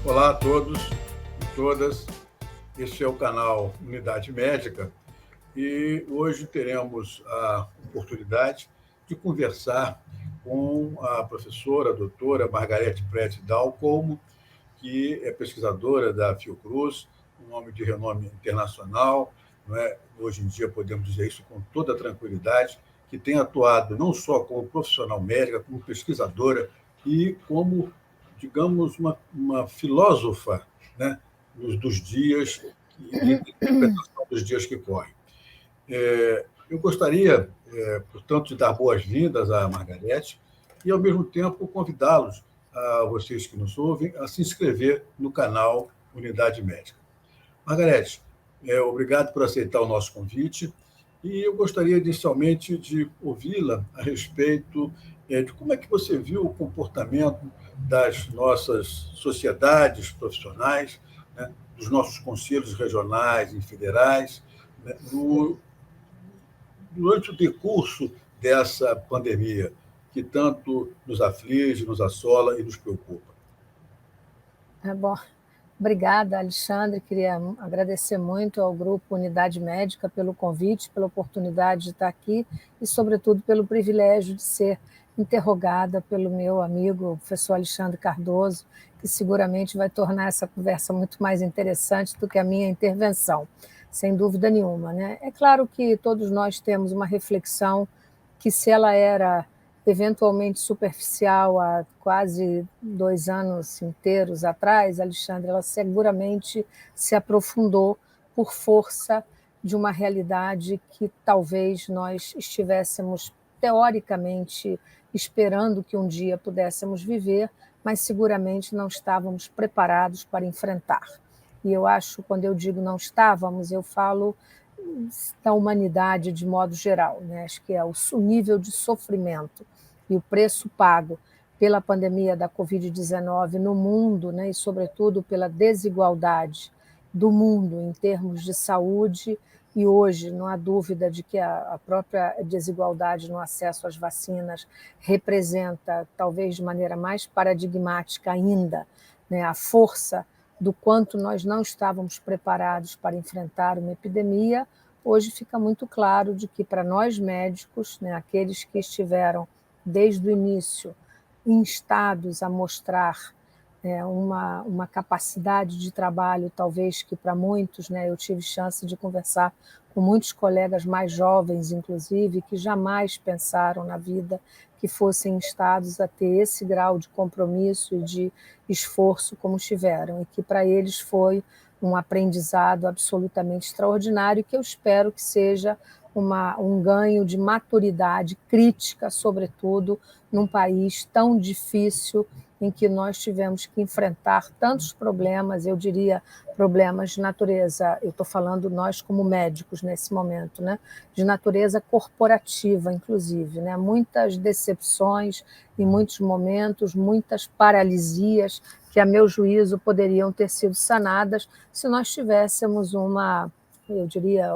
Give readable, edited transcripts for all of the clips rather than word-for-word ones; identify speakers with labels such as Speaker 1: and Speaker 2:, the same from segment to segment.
Speaker 1: Olá a todos e todas, este é o canal Unidade Médica e hoje teremos a oportunidade de conversar com a professora, a doutora Margarete Prete Dalcomo, que é pesquisadora da Fiocruz, um homem de renome internacional, não é? Hoje em dia podemos dizer isso com toda tranquilidade, que tem atuado não só como profissional médica, como pesquisadora e como, digamos, uma filósofa, né, dos dias e de interpretação dos dias que correm. Eu gostaria, portanto, de dar boas-vindas à Margarete e, ao mesmo tempo, convidá-los, a vocês que nos ouvem, a se inscrever no canal Unidade Médica. Margarete, obrigado por aceitar o nosso convite e eu gostaria, inicialmente, de ouvi-la a respeito de como é que você viu o comportamento das nossas sociedades profissionais, né, dos nossos conselhos regionais e federais, né, durante o decurso dessa pandemia, que tanto nos aflige, nos assola e nos preocupa.
Speaker 2: Bom, obrigada, Alexandre. Queria agradecer muito ao Grupo Unidade Médica pelo convite, pela oportunidade de estar aqui e, sobretudo, pelo privilégio de ser interrogada pelo meu amigo, professor Alexandre Cardoso, que seguramente vai tornar essa conversa muito mais interessante do que a minha intervenção, sem dúvida nenhuma, né? É claro que todos nós temos uma reflexão que, se ela era eventualmente superficial há quase 2 anos inteiros atrás, Alexandre, ela seguramente se aprofundou por força de uma realidade que talvez nós estivéssemos teoricamente esperando que um dia pudéssemos viver, mas seguramente não estávamos preparados para enfrentar. E eu acho, quando eu digo não estávamos, eu falo da humanidade de modo geral, né? Acho que é o nível de sofrimento e o preço pago pela pandemia da Covid-19 no mundo, né, e, sobretudo, pela desigualdade do mundo em termos de saúde. E hoje não há dúvida de que a própria desigualdade no acesso às vacinas representa, talvez de maneira mais paradigmática ainda, né, a força do quanto nós não estávamos preparados para enfrentar uma epidemia. Hoje fica muito claro de que, para nós médicos, né, aqueles que estiveram desde o início instados a mostrar uma capacidade de trabalho, talvez que para muitos, né, eu tive chance de conversar com muitos colegas mais jovens, inclusive, que jamais pensaram na vida que fossem instados a ter esse grau de compromisso e de esforço como tiveram, e que para eles foi um aprendizado absolutamente extraordinário, que eu espero que seja um ganho de maturidade crítica, sobretudo num país tão difícil, em que nós tivemos que enfrentar tantos problemas, eu diria problemas de natureza, eu estou falando nós como médicos nesse momento, né, de natureza corporativa, inclusive, né, muitas decepções em muitos momentos, muitas paralisias que, a meu juízo, poderiam ter sido sanadas se nós tivéssemos eu diria,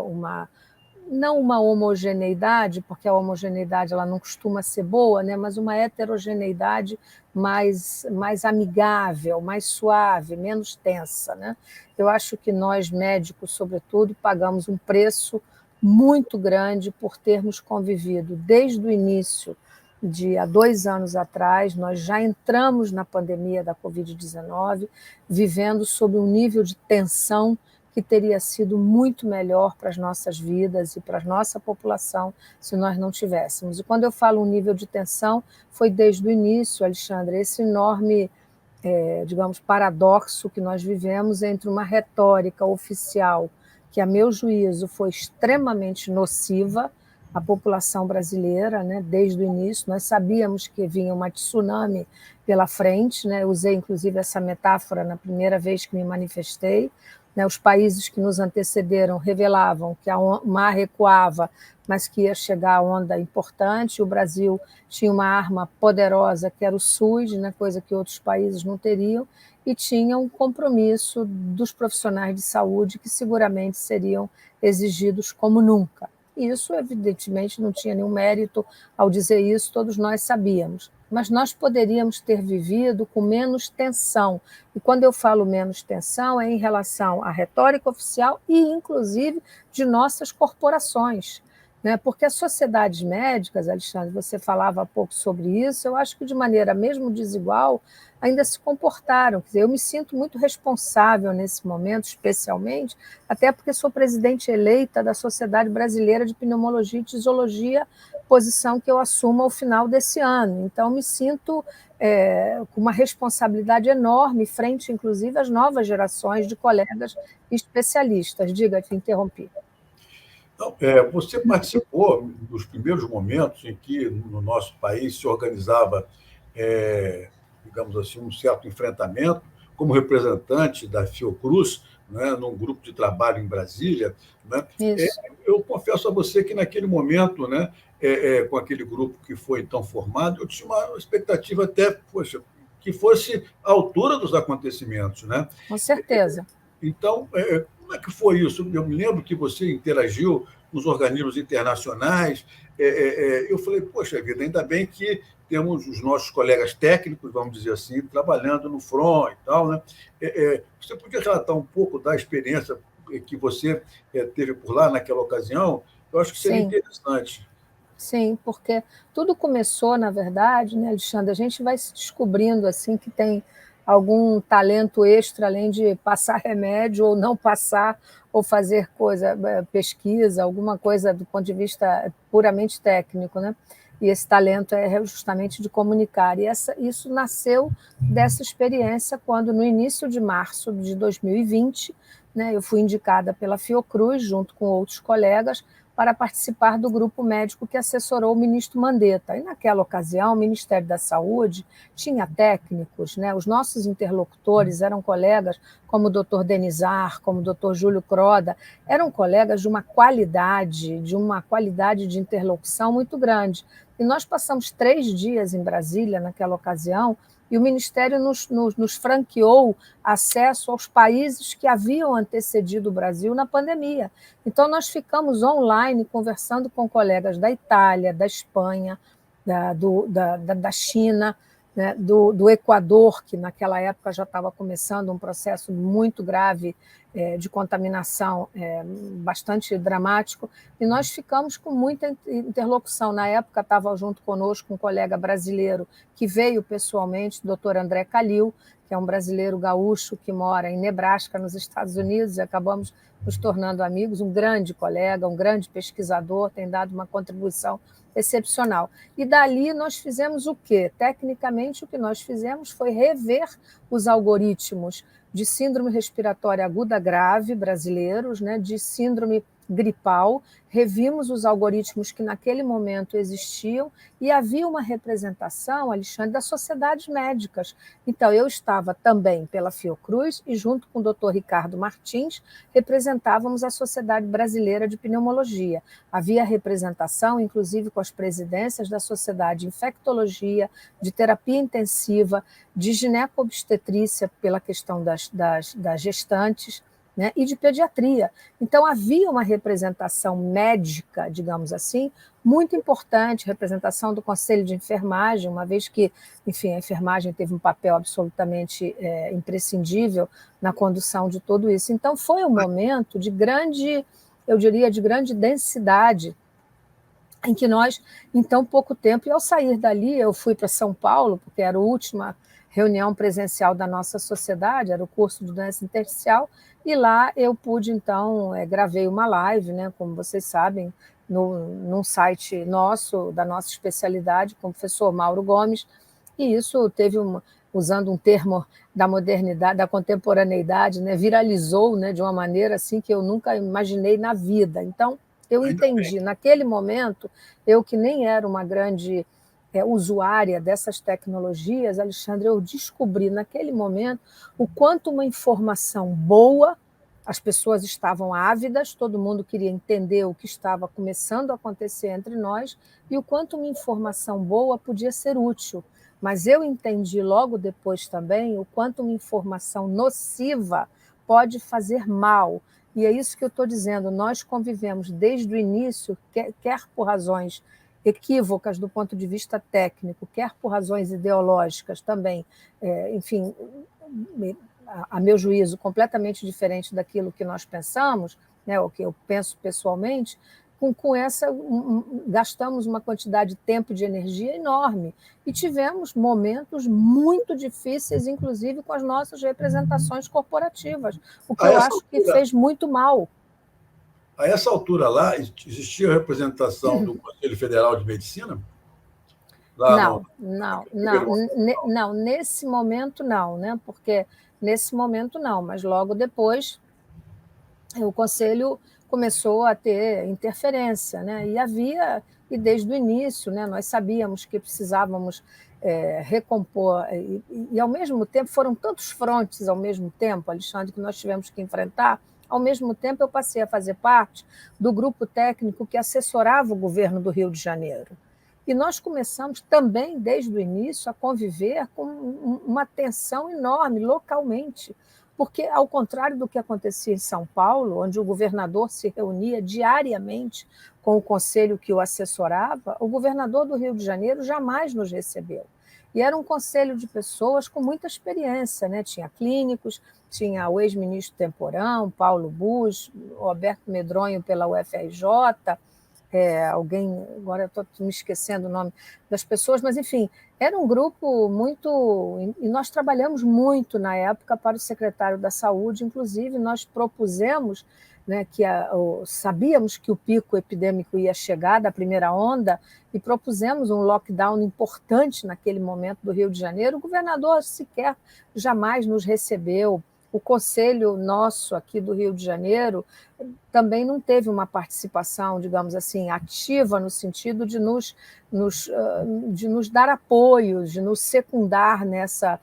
Speaker 2: não uma homogeneidade, porque a homogeneidade ela não costuma ser boa, né, mas uma heterogeneidade mais amigável, mais suave, menos tensa, né? Eu acho que nós, médicos, sobretudo, pagamos um preço muito grande por termos convivido desde o início há 2 anos atrás. Nós já entramos na pandemia da Covid-19, vivendo sob um nível de tensão que teria sido muito melhor para as nossas vidas e para a nossa população se nós não tivéssemos. E quando eu falo um nível de tensão, foi desde o início, Alexandre, esse enorme, digamos, paradoxo que nós vivemos entre uma retórica oficial que, a meu juízo, foi extremamente nociva à população brasileira, né, desde o início. Nós sabíamos que vinha uma tsunami pela frente, né, eu usei, inclusive, essa metáfora na primeira vez que me manifestei. Os países que nos antecederam revelavam que o mar recuava, mas que ia chegar a onda importante. O Brasil tinha uma arma poderosa, que era o SUS, né, coisa que outros países não teriam, e tinha um compromisso dos profissionais de saúde que seguramente seriam exigidos como nunca. Isso, evidentemente, não tinha nenhum mérito ao dizer isso, todos nós sabíamos. mas nós poderíamos ter vivido com menos tensão. E quando eu falo menos tensão, é em relação à retórica oficial e, inclusive, de nossas corporações. Né? Porque as sociedades médicas, Alexandre, você falava há pouco sobre isso, eu acho que de maneira mesmo desigual ainda se comportaram. Quer dizer, eu me sinto muito responsável nesse momento, especialmente, até porque sou presidente eleita da Sociedade Brasileira de Pneumologia e Tisiologia, posição que eu assumo ao final desse ano. Então, me sinto com uma responsabilidade enorme frente, inclusive, às novas gerações de colegas especialistas. Diga, te interrompi.
Speaker 1: Não, você participou dos primeiros momentos em que no nosso país se organizava, digamos assim, um certo enfrentamento, como representante da Fiocruz, né, num grupo de trabalho em Brasília. Né?
Speaker 2: Isso.
Speaker 1: Eu confesso a você que, naquele momento, né, com aquele grupo que foi então formado, eu tinha uma expectativa até, poxa, que fosse à altura dos acontecimentos. Né?
Speaker 2: Com certeza.
Speaker 1: Então, como é que foi isso? Eu me lembro que você interagiu nos organismos internacionais. Eu falei, poxa vida, ainda bem que temos os nossos colegas técnicos, vamos dizer assim, trabalhando no front e tal. Né? Você podia relatar um pouco da experiência que você teve por lá naquela ocasião? Eu acho que seria interessante.
Speaker 2: Sim, porque tudo começou, na verdade, né, Alexandre? A gente vai se descobrindo assim que tem algum talento extra, além de passar remédio ou não passar, ou fazer coisa, pesquisa, alguma coisa do ponto de vista puramente técnico, né? E esse talento é justamente de comunicar. E isso nasceu dessa experiência quando, no início de março de 2020, né, eu fui indicada pela Fiocruz, junto com outros colegas, para participar do grupo médico que assessorou o ministro Mandetta. E, naquela ocasião, o Ministério da Saúde tinha técnicos, né? Os nossos interlocutores eram colegas como o doutor Denizar, como o doutor Júlio Croda, eram colegas de uma qualidade de interlocução muito grande. E nós passamos 3 dias em Brasília, naquela ocasião, e o Ministério nos franqueou acesso aos países que haviam antecedido o Brasil na pandemia. Então, nós ficamos online conversando com colegas da Itália, da Espanha, da China, né, do Equador, que naquela época já estava começando um processo muito grave de contaminação, bastante dramático, e nós ficamos com muita interlocução. Na época estava junto conosco um colega brasileiro que veio pessoalmente, o doutor André Calil, que é um brasileiro gaúcho que mora em Nebraska, nos Estados Unidos, e acabamos nos tornando amigos, um grande colega, um grande pesquisador, tem dado uma contribuição excepcional. E dali nós fizemos o quê? Tecnicamente, o que nós fizemos foi rever os algoritmos de síndrome respiratória aguda grave brasileiros, né, de síndrome gripal, revimos os algoritmos que naquele momento existiam e havia uma representação, Alexandre, das sociedades médicas. Então, eu estava também pela Fiocruz e, junto com o doutor Ricardo Martins, representávamos a Sociedade Brasileira de Pneumologia. Havia representação, inclusive, com as presidências da Sociedade de Infectologia, de Terapia Intensiva, de Gineco-Obstetrícia, pela questão das gestantes, né, e de pediatria. Então, havia uma representação médica, digamos assim, muito importante, representação do Conselho de Enfermagem, uma vez que, enfim, a enfermagem teve um papel absolutamente imprescindível na condução de tudo isso. Então, foi um momento de grande, eu diria, de grande densidade, em que nós, em tão pouco tempo, e ao sair dali, eu fui para São Paulo, porque era a última reunião presencial da nossa sociedade, era o curso de doença intersticial, e lá eu pude, então, gravei uma live, né, como vocês sabem, num site nosso, da nossa especialidade, com o professor Mauro Gomes, e isso teve usando um termo da modernidade, da contemporaneidade, né, viralizou, né, de uma maneira assim que eu nunca imaginei na vida. Então, eu entendi, naquele momento, eu que nem era uma grande usuária dessas tecnologias, Alexandre, eu descobri naquele momento o quanto uma informação boa, as pessoas estavam ávidas, todo mundo queria entender o que estava começando a acontecer entre nós, e o quanto uma informação boa podia ser útil. Mas eu entendi logo depois também o quanto uma informação nociva pode fazer mal. E é isso que eu estou dizendo, nós convivemos desde o início, quer por razões equívocas do ponto de vista técnico, quer por razões ideológicas também, enfim, a meu juízo, completamente diferente daquilo que nós pensamos, né, o que eu penso pessoalmente, com essa gastamos uma quantidade de tempo e de energia enorme e tivemos momentos muito difíceis, inclusive com as nossas representações corporativas, o que eu acho que fez muito mal.
Speaker 1: A essa altura lá, existia a representação do Conselho Federal de Medicina?
Speaker 2: Não, nesse momento não, né? Porque nesse momento não, mas logo depois o Conselho começou a ter interferência, né? E desde o início, né, nós sabíamos que precisávamos recompor, e ao mesmo tempo foram tantos frontes ao mesmo tempo, Alexandre, que nós tivemos que enfrentar. Ao mesmo tempo, eu passei a fazer parte do grupo técnico que assessorava o governo do Rio de Janeiro. E nós começamos também, desde o início, a conviver com uma tensão enorme localmente, porque, ao contrário do que acontecia em São Paulo, onde o governador se reunia diariamente com o conselho que o assessorava, o governador do Rio de Janeiro jamais nos recebeu. E era um conselho de pessoas com muita experiência, né? Tinha clínicos, tinha o ex-ministro Temporão, Paulo Busch, Roberto Medronho pela UFRJ, alguém, agora estou me esquecendo o nome das pessoas, mas, enfim, era um grupo muito... E nós trabalhamos muito na época para o secretário da Saúde, inclusive nós propusemos, né, sabíamos que o pico epidêmico ia chegar da primeira onda e propusemos um lockdown importante naquele momento do Rio de Janeiro. O governador sequer jamais nos recebeu. O conselho nosso aqui do Rio de Janeiro também não teve uma participação, digamos assim, ativa no sentido de nos dar apoio, de nos secundar nessa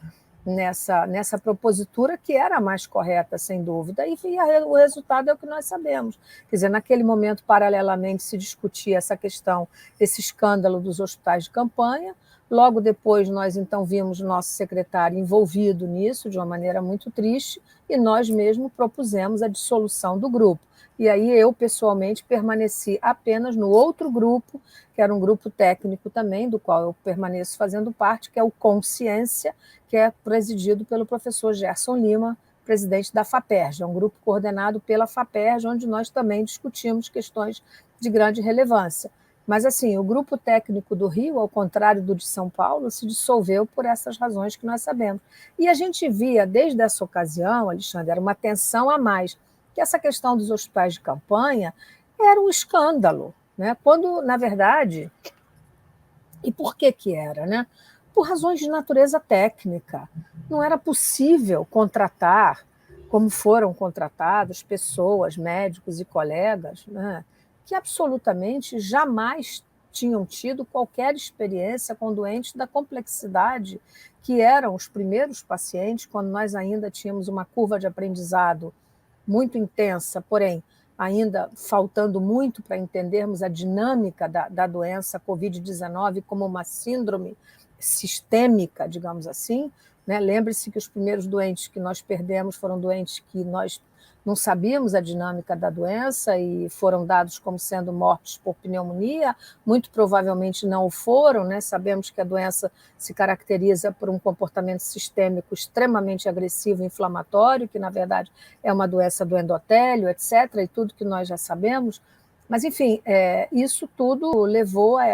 Speaker 2: propositura que era a mais correta, sem dúvida, e o resultado é o que nós sabemos. Quer dizer, naquele momento, paralelamente, se discutia essa questão, esse escândalo dos hospitais de campanha. Logo depois, nós então vimos o nosso secretário envolvido nisso, de uma maneira muito triste, e nós mesmos propusemos a dissolução do grupo. E aí eu, pessoalmente, permaneci apenas no outro grupo, que era um grupo técnico também, do qual eu permaneço fazendo parte, que é o Consciência, que é presidido pelo professor Gerson Lima, presidente da FAPERJ. É um grupo coordenado pela FAPERJ, onde nós também discutimos questões de grande relevância. Mas, assim, o grupo técnico do Rio, ao contrário do de São Paulo, se dissolveu por essas razões que nós sabemos. E a gente via, desde essa ocasião, Alexandre, era uma tensão a mais, que essa questão dos hospitais de campanha era um escândalo, né? Quando, na verdade, e por que era, né? Por razões de natureza técnica. Não era possível contratar, como foram contratados, pessoas, médicos e colegas, né, que absolutamente jamais tinham tido qualquer experiência com doentes da complexidade que eram os primeiros pacientes, quando nós ainda tínhamos uma curva de aprendizado muito intensa, porém, ainda faltando muito para entendermos a dinâmica da doença Covid-19 como uma síndrome sistêmica, digamos assim, né? Lembre-se que os primeiros doentes que nós perdemos foram doentes que nós não sabíamos a dinâmica da doença e foram dados como sendo mortos por pneumonia, muito provavelmente não o foram, né? Sabemos que a doença se caracteriza por um comportamento sistêmico extremamente agressivo e inflamatório, que na verdade é uma doença do endotélio, etc., e tudo que nós já sabemos. Mas, enfim, isso tudo levou a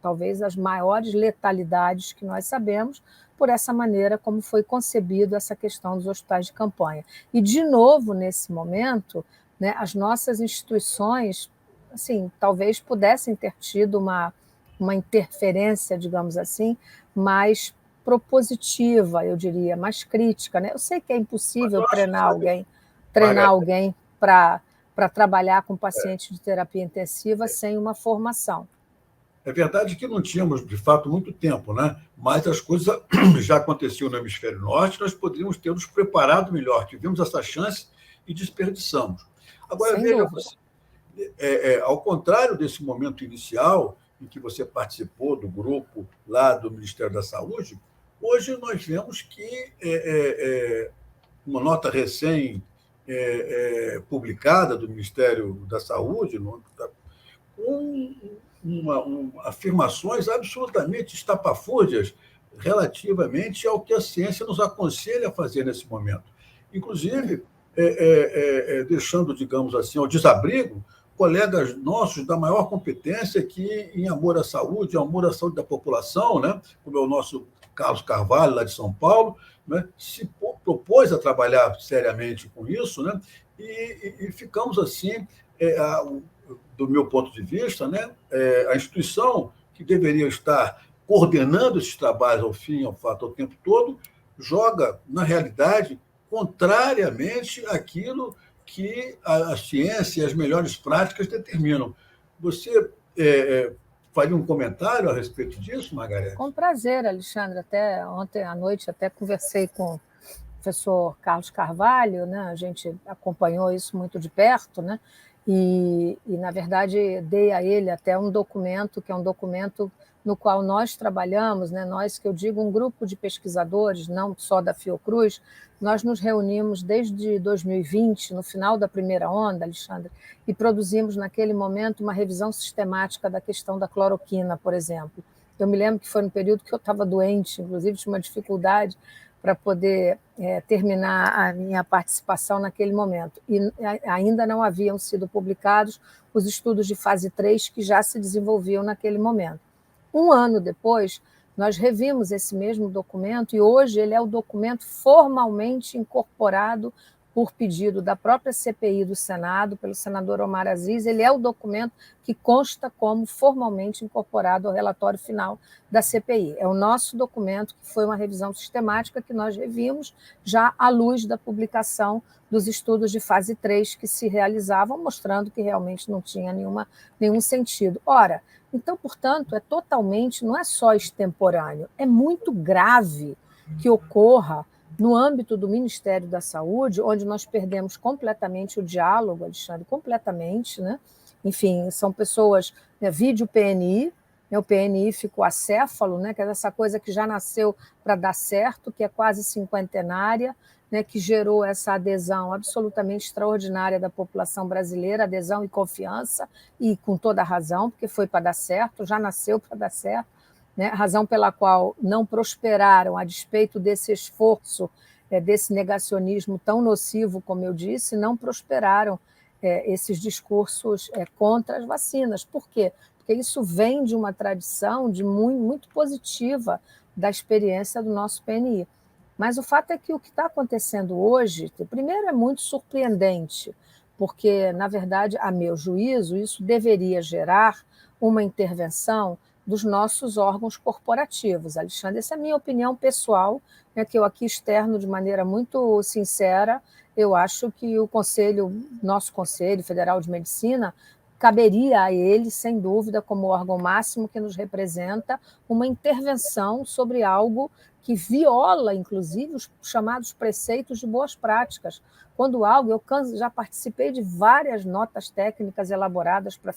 Speaker 2: talvez, as maiores letalidades que nós sabemos, por essa maneira como foi concebido essa questão dos hospitais de campanha. E, de novo, nesse momento, né, as nossas instituições, assim, talvez pudessem ter tido uma interferência, digamos assim, mais propositiva, eu diria, mais crítica, né? Eu sei que é impossível treinar alguém para trabalhar com pacientes de terapia intensiva sem uma formação.
Speaker 1: É verdade que não tínhamos, de fato, muito tempo, né? Mas as coisas já aconteciam no hemisfério norte, nós poderíamos ter nos preparado melhor. Tivemos essa chance e desperdiçamos. Agora, veja você, ao contrário desse momento inicial, em que você participou do grupo lá do Ministério da Saúde, hoje nós vemos que uma nota recém publicada do Ministério da Saúde, com afirmações absolutamente estapafúrdias relativamente ao que a ciência nos aconselha a fazer nesse momento. Inclusive, deixando, digamos assim, ao desabrigo colegas nossos da maior competência que, em amor à saúde, da população, né, como é o nosso Carlos Carvalho, lá de São Paulo, né, se propôs a trabalhar seriamente com isso, né, e ficamos assim, do meu ponto de vista, né, a instituição que deveria estar coordenando esses trabalhos ao fim e ao fato, ao tempo todo, joga, na realidade, contrariamente àquilo que a ciência e as melhores práticas determinam. Você faria um comentário a respeito disso, Margareth?
Speaker 2: Com prazer, Alexandre. Até ontem à noite até conversei com o professor Carlos Carvalho, né? A gente acompanhou isso muito de perto, né? E, na verdade, dei a ele até um documento, que é um documento no qual nós trabalhamos, né? Nós, que eu digo, um grupo de pesquisadores, não só da Fiocruz, nós nos reunimos desde 2020, no final da primeira onda, Alexandre, e produzimos, naquele momento, uma revisão sistemática da questão da cloroquina, por exemplo. Eu me lembro que foi no período que eu estava doente, inclusive tinha uma dificuldade para poder terminar a minha participação naquele momento. E ainda não haviam sido publicados os estudos de fase 3 que já se desenvolviam naquele momento. Um ano depois, nós revimos esse mesmo documento e hoje ele é o documento formalmente incorporado por pedido da própria CPI do Senado, pelo senador Omar Aziz, ele é o documento que consta como formalmente incorporado ao relatório final da CPI. É o nosso documento, que foi uma revisão sistemática que nós revimos já à luz da publicação dos estudos de fase 3 que se realizavam, mostrando que realmente não tinha nenhum sentido. Ora, então, portanto, não é só extemporâneo, é muito grave que ocorra no âmbito do Ministério da Saúde, onde nós perdemos completamente o diálogo, Alexandre, completamente, né? Enfim, são pessoas, né, vídeo PNI, né, o PNI ficou acéfalo, né, que é essa coisa que já nasceu para dar certo, que é quase cinquentenária, né, que gerou essa adesão absolutamente extraordinária da população brasileira, adesão e confiança, e com toda a razão, porque foi para dar certo, já nasceu para dar certo, né, razão pela qual não prosperaram, a despeito desse esforço, desse negacionismo tão nocivo, como eu disse, não prosperaram esses discursos contra as vacinas. Por quê? Porque isso vem de uma tradição muito positiva da experiência do nosso PNI. Mas o fato é que o que está acontecendo hoje, primeiro, é muito surpreendente, porque, na verdade, a meu juízo, isso deveria gerar uma intervenção dos nossos órgãos corporativos. Alexandre, essa é a minha opinião pessoal, né, que eu aqui externo de maneira muito sincera. Eu acho que nosso Conselho Federal de Medicina, caberia a ele, sem dúvida, como órgão máximo que nos representa, uma intervenção sobre algo que viola, inclusive, os chamados preceitos de boas práticas. Quando algo, eu já participei de várias notas técnicas elaboradas para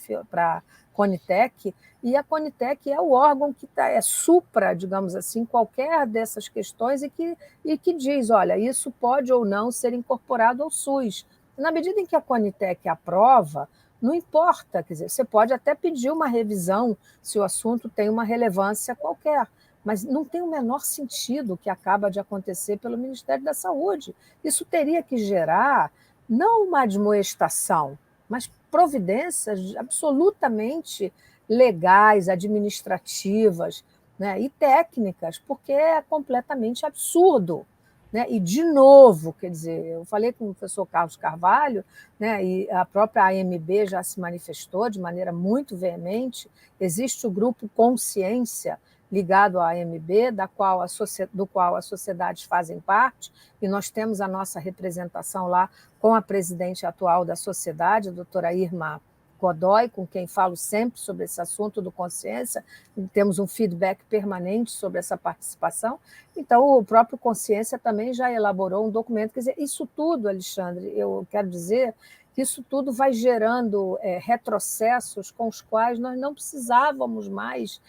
Speaker 2: a Conitec, e a Conitec é o órgão que supra, digamos assim, qualquer dessas questões e que diz, olha, isso pode ou não ser incorporado ao SUS. Na medida em que a Conitec aprova, não importa, quer dizer, você pode até pedir uma revisão se o assunto tem uma relevância qualquer, mas não tem o menor sentido o que acaba de acontecer pelo Ministério da Saúde. Isso teria que gerar não uma admoestação, mas providências absolutamente legais, administrativas, né, e técnicas, porque é completamente absurdo. Né? E, de novo, quer dizer, eu falei com o professor Carlos Carvalho, né, e a própria AMB já se manifestou de maneira muito veemente, existe o grupo Consciência, ligado à AMB, do qual as sociedades fazem parte, e nós temos a nossa representação lá com a presidente atual da sociedade, a doutora Irma Godoy, com quem falo sempre sobre esse assunto do consciência, temos um feedback permanente sobre essa participação. Então, o próprio Consciência também já elaborou um documento. Quer dizer, isso tudo, Alexandre, eu quero dizer que isso tudo vai gerando retrocessos com os quais nós não precisávamos mais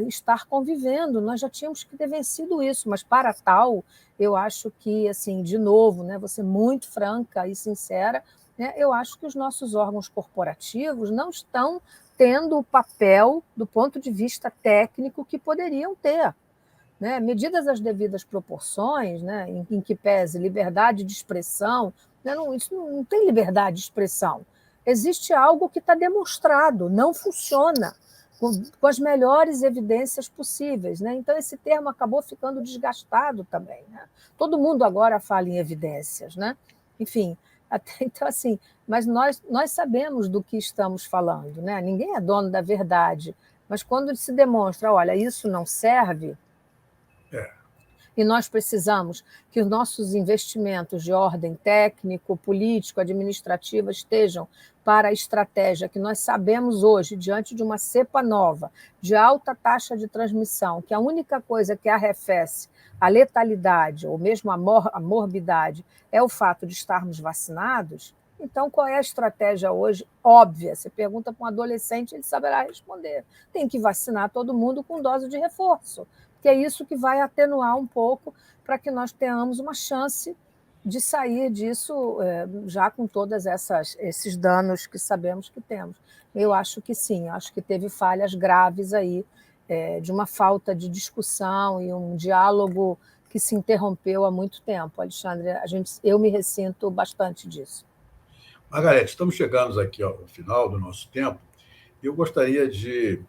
Speaker 2: estar convivendo, nós já tínhamos que ter vencido isso, mas para tal, eu acho que, assim, de novo, né, vou ser muito franca e sincera, né, eu acho que os nossos órgãos corporativos não estão tendo o papel, do ponto de vista técnico, que poderiam ter, né? Medidas as devidas proporções, né? Em que pese liberdade de expressão, né? Isso não tem liberdade de expressão. Existe algo que está demonstrado, não funciona, com as melhores evidências possíveis, né? Então, esse termo acabou ficando desgastado também, né? Todo mundo agora fala em evidências, né? Enfim, então, assim, mas nós sabemos do que estamos falando, né? Ninguém é dono da verdade, mas quando se demonstra, olha, isso não serve, e nós precisamos que os nossos investimentos de ordem técnico, político, administrativa estejam para a estratégia que nós sabemos hoje, diante de uma cepa nova, de alta taxa de transmissão, que a única coisa que arrefece a letalidade, ou mesmo a morbidade, é o fato de estarmos vacinados. Então, qual é a estratégia hoje? Óbvia. Você pergunta para um adolescente, ele saberá responder. Tem que vacinar todo mundo com dose de reforço, que é isso que vai atenuar um pouco para que nós tenhamos uma chance de sair disso já com todos esses danos que sabemos que temos. Eu acho que sim, acho que teve falhas graves aí, de uma falta de discussão e um diálogo que se interrompeu há muito tempo, Alexandre. Eu me ressinto bastante disso.
Speaker 1: Margarete, estamos chegando aqui ao final do nosso tempo. Eu gostaria de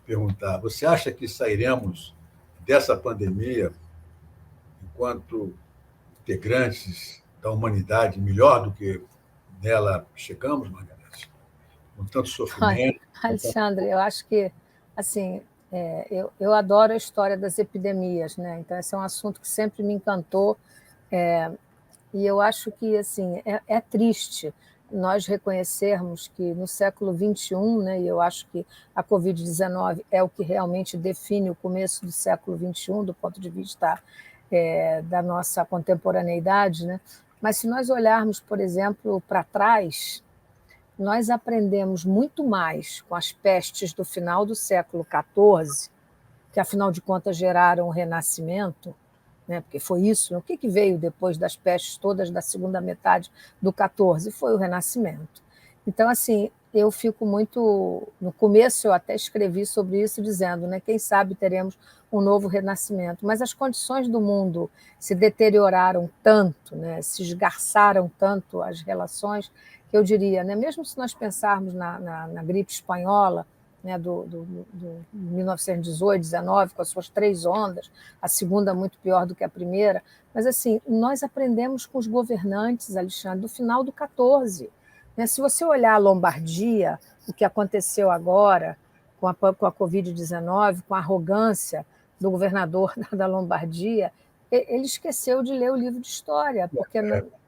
Speaker 1: perguntar, você acha que sairemos dessa pandemia enquanto integrantes da humanidade melhor do que nela chegamos, Margarete? Com tanto sofrimento.
Speaker 2: Alexandre, eu acho que assim, eu adoro a história das epidemias, né? Então esse é um assunto que sempre me encantou, e eu acho que assim é triste nós reconhecermos que no século XXI, né, e eu acho que a Covid-19 é o que realmente define o começo do século XXI, do ponto de vista da nossa contemporaneidade, né? Mas se nós olharmos, por exemplo, para trás, nós aprendemos muito mais com as pestes do final do século XIV, que afinal de contas geraram o Renascimento, né? Porque foi isso. O que veio depois das pestes todas da segunda metade do XIV? Foi o Renascimento. Então, assim, eu fico muito... No começo eu até escrevi sobre isso, dizendo, né, quem sabe teremos um novo renascimento, mas as condições do mundo se deterioraram tanto, né, se esgarçaram tanto as relações, que eu diria, né, mesmo se nós pensarmos na gripe espanhola, né, do 1918, 19, com as suas 3 ondas, a segunda muito pior do que a primeira, mas assim, nós aprendemos com os governantes, Alexandre, do final do 14. Né? Se você olhar a Lombardia, o que aconteceu agora com a Covid-19, com a arrogância do governador da Lombardia, ele esqueceu de ler o livro de história, porque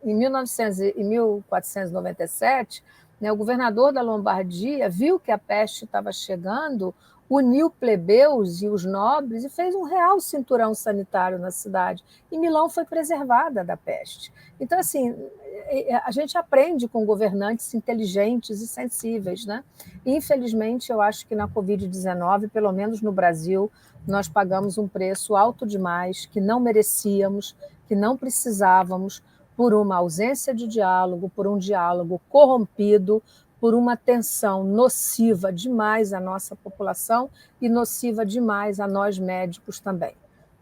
Speaker 2: em 1497, né, o governador da Lombardia viu que a peste estava chegando, uniu plebeus e os nobres e fez um real cinturão sanitário na cidade. E Milão foi preservada da peste. Então, assim, a gente aprende com governantes inteligentes e sensíveis, né? E, infelizmente, eu acho que na Covid-19, pelo menos no Brasil, nós pagamos um preço alto demais, que não merecíamos, que não precisávamos, por uma ausência de diálogo, por um diálogo corrompido, por uma tensão nociva demais à nossa população e nociva demais a nós médicos também.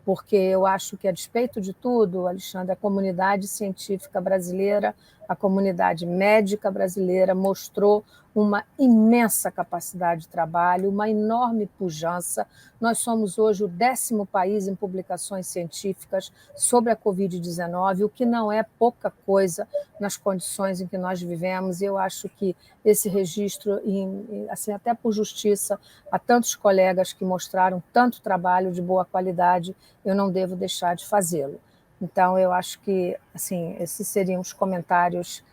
Speaker 2: Porque eu acho que, a despeito de tudo, Alexandre, a comunidade científica brasileira, a comunidade médica brasileira mostrou uma imensa capacidade de trabalho, uma enorme pujança. Nós somos hoje o 10º país em publicações científicas sobre a Covid-19, o que não é pouca coisa nas condições em que nós vivemos, e eu acho que esse registro, assim, até por justiça, a tantos colegas que mostraram tanto trabalho de boa qualidade, eu não devo deixar de fazê-lo. Então, eu acho que assim, esses seriam os comentários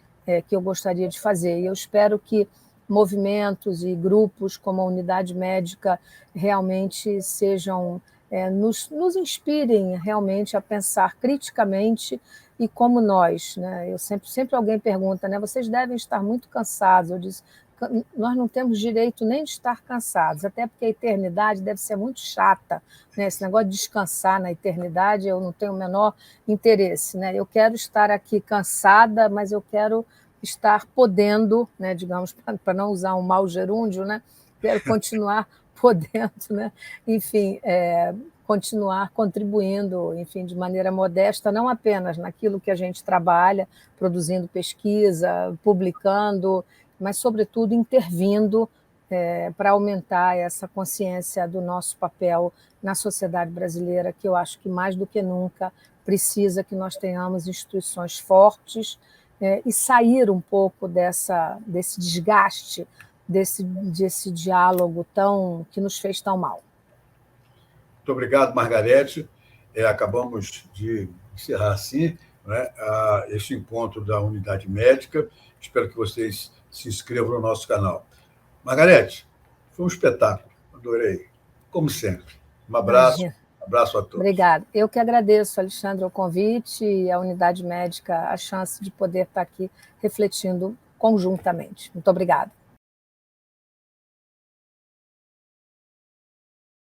Speaker 2: que eu gostaria de fazer, e eu espero que movimentos e grupos como a Unidade Médica realmente sejam, nos inspirem realmente a pensar criticamente e como nós, né? Eu sempre alguém pergunta, né? Vocês devem estar muito cansados. Eu disse, nós não temos direito nem de estar cansados, até porque a eternidade deve ser muito chata, né? Esse negócio de descansar na eternidade, eu não tenho o menor interesse, né? Eu quero estar aqui cansada, mas eu quero estar podendo, né, digamos, para não usar um mau gerúndio, né, continuar podendo, né, enfim, continuar contribuindo, enfim, de maneira modesta, não apenas naquilo que a gente trabalha, produzindo pesquisa, publicando, mas, sobretudo, intervindo para aumentar essa consciência do nosso papel na sociedade brasileira, que eu acho que, mais do que nunca, precisa que nós tenhamos instituições fortes e sair um pouco desse desgaste, desse diálogo que nos fez tão mal.
Speaker 1: Muito obrigado, Margarete. Acabamos de encerrar, assim, né, este encontro da Unidade Médica. Espero que vocês se inscrevam no nosso canal. Margarete, foi um espetáculo, adorei, como sempre. Um abraço, abraço a todos.
Speaker 2: Obrigada. Eu que agradeço, Alexandre, o convite e a Unidade Médica a chance de poder estar aqui refletindo conjuntamente. Muito obrigada.